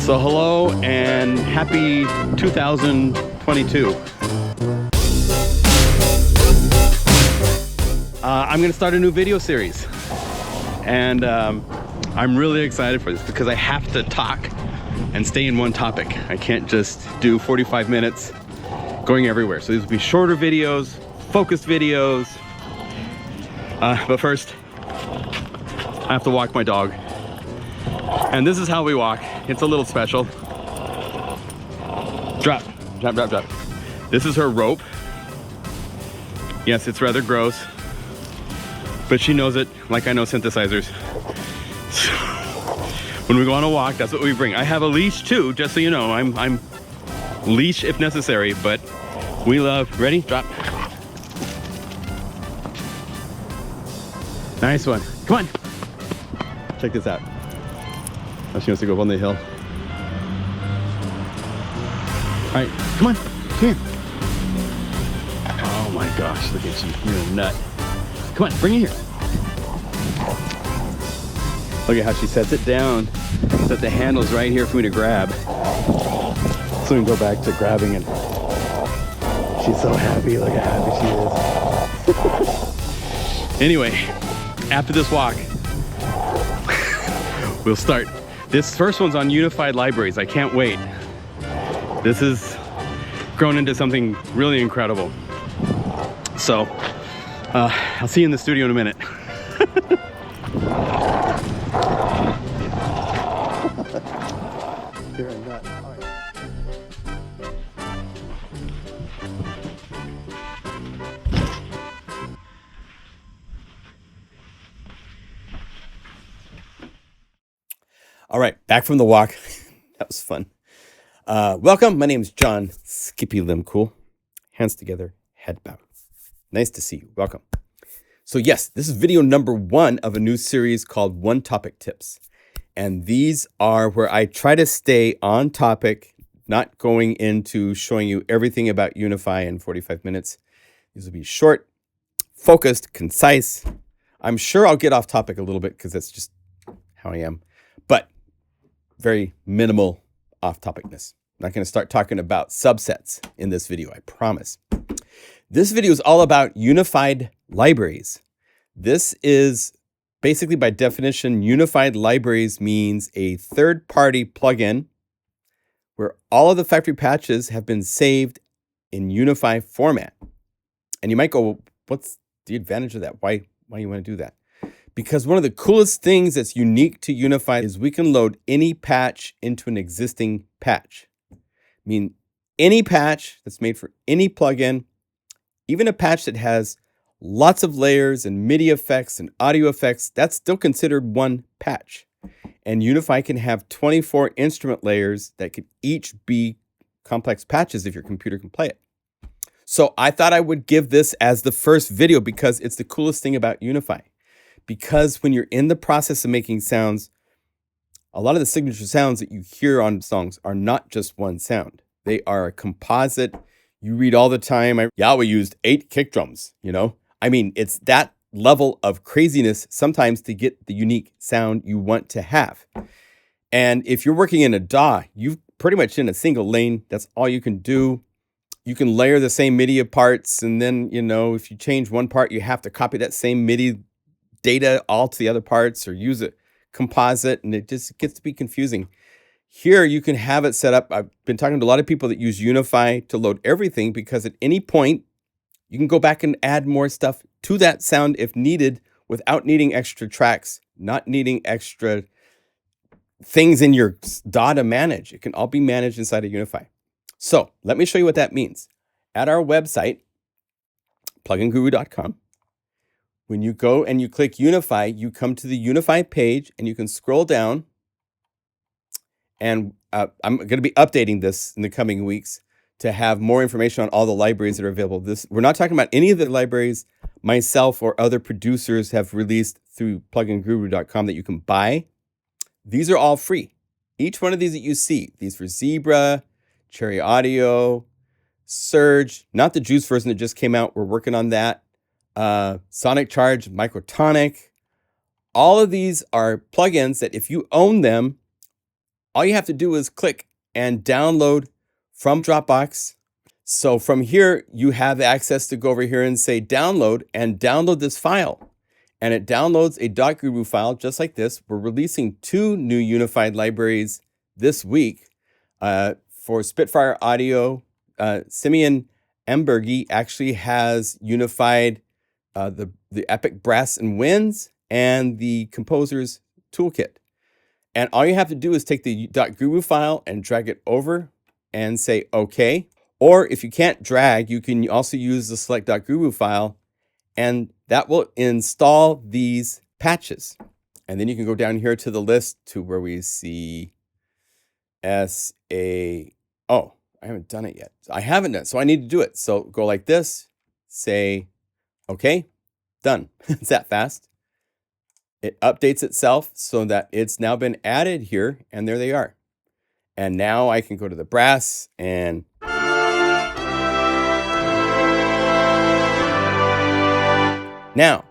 So hello and happy 2022. I'm going to start a new video series, and I'm really excited for this because I have to talk and stay in one topic. I can't just do 45 minutes going everywhere. So these will be shorter videos, focused videos. But first, I have to walk my dog. And this is how we walk. It's a little special. Drop, drop, drop, drop. This is her rope. Yes, it's rather gross, but she knows it like I know synthesizers. So, when we go on a walk, that's what we bring. I have a leash too, just so you know. I'm leash if necessary, but we love, ready? Drop. Nice one. Come on. Check this out. Now she wants to go up on the hill. All right, come on, come here. Oh my gosh, look at you, you're a nut. Come on, bring it here. Look at how she sets it down, set the handles right here for me to grab. So we can go back to grabbing, and she's so happy, look how happy she is. Anyway, after this walk, we'll start. This first one's on unified libraries. I can't wait. This has grown into something really incredible. So, I'll see you in the studio in a minute. You're a nut. All right, back from the walk. That was fun. Welcome. My name is John Skippy Limcool. Hands together, head bowed. Nice to see you. Welcome. So yes, this is video number 1 of a new series called One Topic Tips. And these are where I try to stay on topic, not going into showing you everything about Unify in 45 minutes. These will be short, focused, concise. I'm sure I'll get off topic a little bit because that's just how I am. But very minimal off-topicness. I'm not going to start talking about subsets in this video, I promise. This video is all about unified libraries. This is basically, by definition, unified libraries means a third-party plugin where all of the factory patches have been saved in Unify format. And you might go, what's the advantage of that? Why do you want to do that? Because one of the coolest things that's unique to Unify is we can load any patch into an existing patch. I mean, any patch that's made for any plugin, even a patch that has lots of layers and MIDI effects and audio effects, that's still considered one patch. And Unify can have 24 instrument layers that could each be complex patches if your computer can play it. So I thought I would give this as the first video because it's the coolest thing about Unify. Because when you're in the process of making sounds, a lot of the signature sounds that you hear on songs are not just one sound. They are a composite. You read all the time, Yahweh used 8 kick drums, you know? I mean, it's that level of craziness sometimes to get the unique sound you want to have. And if you're working in a DAW, you've pretty much in a single lane. That's all you can do. You can layer the same MIDI parts, and then, you know, if you change one part, you have to copy that same MIDI data all to the other parts or use a composite, and it just gets to be confusing. Here you can have it set up. I've been talking to a lot of people that use Unify to load everything because at any point you can go back and add more stuff to that sound if needed without needing extra tracks, not needing extra things in your DAW to manage. It can all be managed inside of Unify. So let me show you what that means. At our website, pluginguru.com, when you go and you click Unify, you come to the Unify page and you can scroll down. And I'm going to be updating this in the coming weeks to have more information on all the libraries that are available. We're not talking about any of the libraries myself or other producers have released through pluginguru.com that you can buy. These are all free. Each one of these that you see, these for Zebra, Cherry Audio, Surge, not the Juice version that just came out. We're working on that. Sonic Charge, Microtonic. All of these are plugins that if you own them, all you have to do is click and download from Dropbox. So from here, you have access to go over here and say download and download this file. And it downloads a .guru file just like this. We're releasing 2 new unified libraries this week. For Spitfire Audio, Simeon Embergi actually has unified the Epic Brass and Winds and the Composer's Toolkit. And all you have to do is take the .guru file and drag it over and say OK. Or if you can't drag, you can also use the select.guru file, and that will install these patches. And then you can go down here to the list to where we see Oh, I haven't done it yet. I haven't done it, so I need to do it. So go like this, say, okay, done. It's that fast. It updates itself so that it's now been added here, and there they are. And now I can go to the brass and now,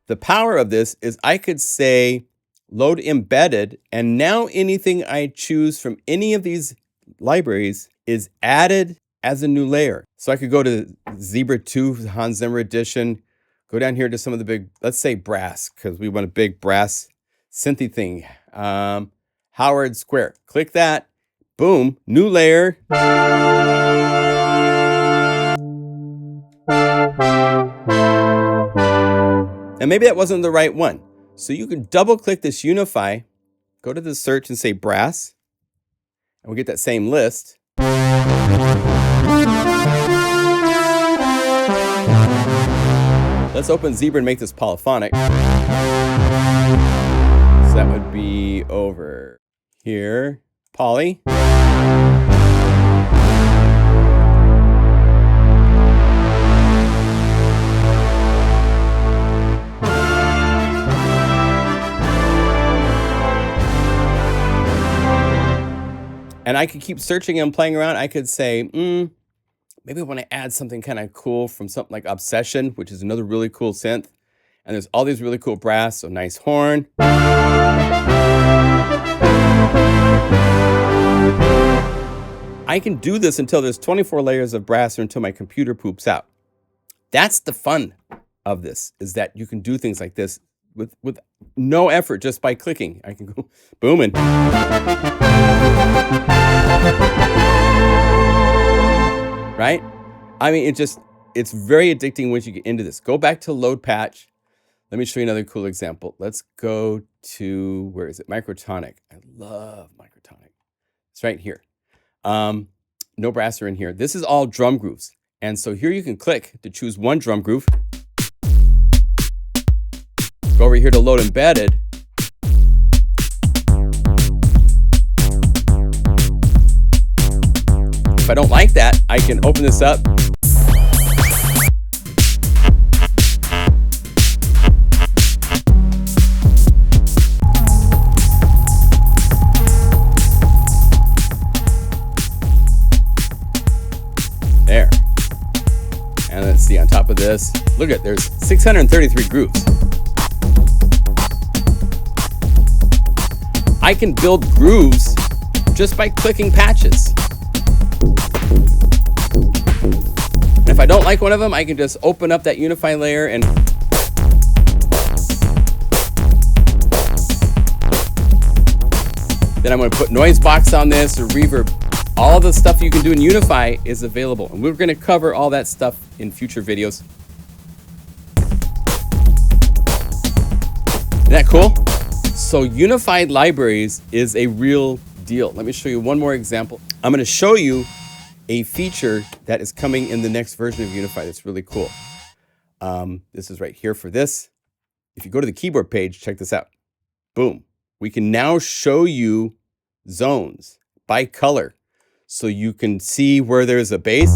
the power of this is I could say load embedded, and now anything I choose from any of these libraries is added as a new layer. So I could go to Zebra 2, Hans Zimmer edition, go down here to some of the big, let's say brass, because we want a big brass synthy thing. Howard Square. Click that. Boom. New layer. And maybe that wasn't the right one. So you can double click this Unify, go to the search and say brass, and we get that same list. Let's open Zebra and make this polyphonic. So that would be over here, poly. And I could keep searching and playing around. I could say, maybe I want to add something kind of cool from something like Obsession, which is another really cool synth. And there's all these really cool brass, so nice horn. I can do this until there's 24 layers of brass or until my computer poops out. That's the fun of this, is that you can do things like this with no effort, just by clicking. I can go booming. Right? I mean, it's very addicting once you get into this. Go back to load patch. Let me show you another cool example. Let's go to, where is it? Microtonic. I love Microtonic. It's right here. No brass are in here. This is all drum grooves. And so here you can click to choose one drum groove. Go over here to load embedded. If I don't like that, I can open this up. There. And let's see, on top of this, look at, there's 633 grooves. I can build grooves just by clicking patches. And if I don't like one of them, I can just open up that Unify layer and then I'm going to put noise box on this or reverb. All the stuff you can do in Unify is available. And we're going to cover all that stuff in future videos. Isn't that cool? So unified libraries is a real deal. Let me show you one more example. I'm going to show you a feature that is coming in the next version of Unify that's really cool. This is right here for this. If you go to the keyboard page, check this out. Boom. We can now show you zones by color. So you can see where there's a bass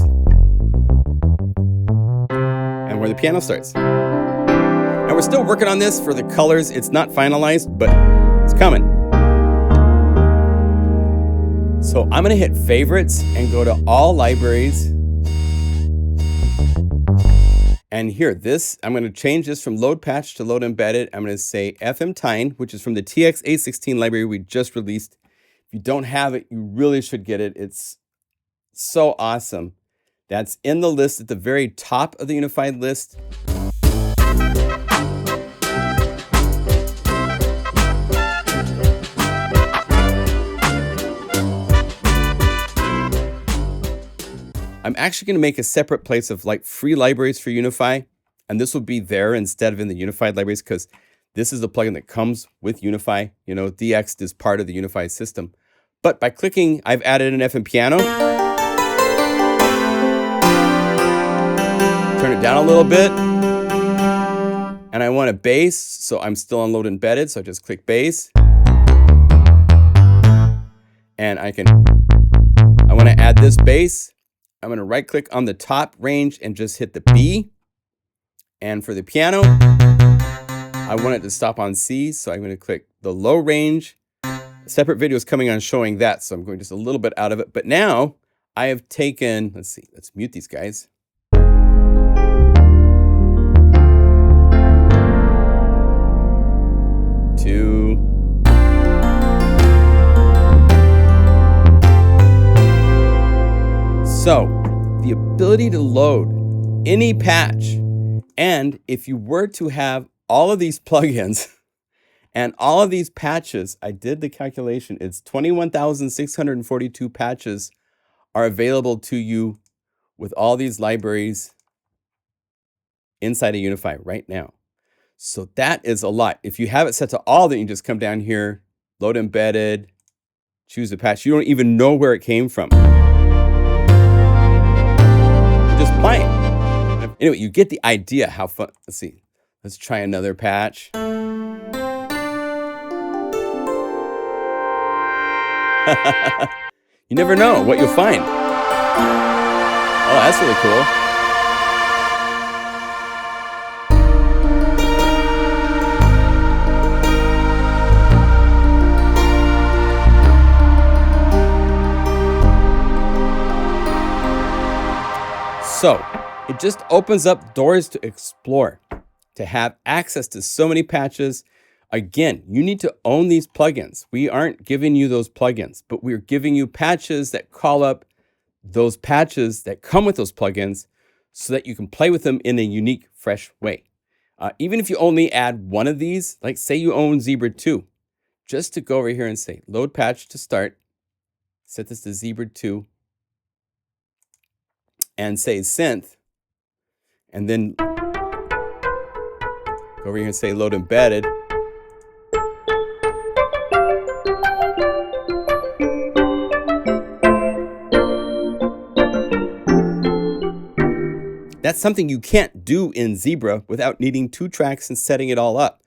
and where the piano starts. And we're still working on this for the colors. It's not finalized, but it's coming. So I'm going to hit favorites and go to all libraries. And here, I'm going to change this from load patch to load embedded. I'm going to say FM Tyne, which is from the TX-A16 library we just released If you don't have it, you really should get it. It's so awesome. That's in the list at the very top of the Unified list. I'm actually going to make a separate place of like free libraries for Unify, and this will be there instead of in the Unified libraries because this is a plugin that comes with Unify. You know, DX is part of the Unify system. But by clicking, I've added an FM piano. Turn it down a little bit. And I want a bass, so I'm still on load embedded, so I just click bass. And I want to add this bass. I'm going to right click on the top range and just hit the B. And for the piano, I want it to stop on C, so I'm going to click the low range. A separate video is coming on showing that, so I'm going just a little bit out of it. But now I have taken, let's see, let's mute these guys. Two. So, the ability to load any patch, and if you were to have all of these plugins and all of these patches, I did the calculation, it's 21,642 patches are available to you with all these libraries inside of Unify right now. So that is a lot. If you have it set to all, then you just come down here, load embedded, choose a patch. You don't even know where it came from. Just buy it. Anyway, you get the idea how fun. Let's see. Let's try another patch. You never know what you'll find. Oh, that's really cool. So it just opens up doors to explore, to have access to so many patches. Again, you need to own these plugins. We aren't giving you those plugins, but we're giving you patches that call up those patches that come with those plugins so that you can play with them in a unique, fresh way. Even if you only add one of these, like say you own Zebra 2, just to go over here and say load patch to start, set this to Zebra 2, and say synth, and then go over here and say load embedded. That's something you can't do in Zebra without needing 2 tracks and setting it all up.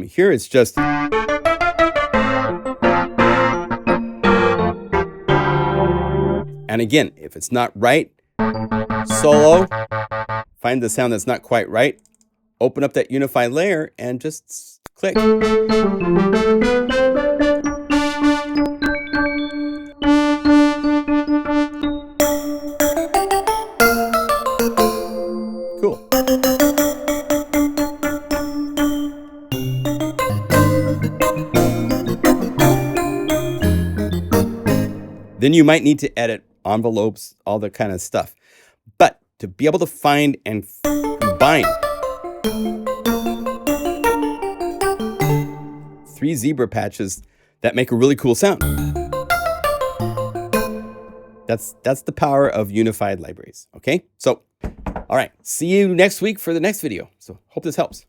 Here it's just. And again, if it's not right, solo, find the sound that's not quite right, open up that Unify layer and just click. Cool. Then you might need to edit envelopes, all that kind of stuff. But to be able to find and combine 3 Zebra patches that make a really cool sound. That's the power of unified libraries, okay? So, all right, see you next week for the next video. So hope this helps.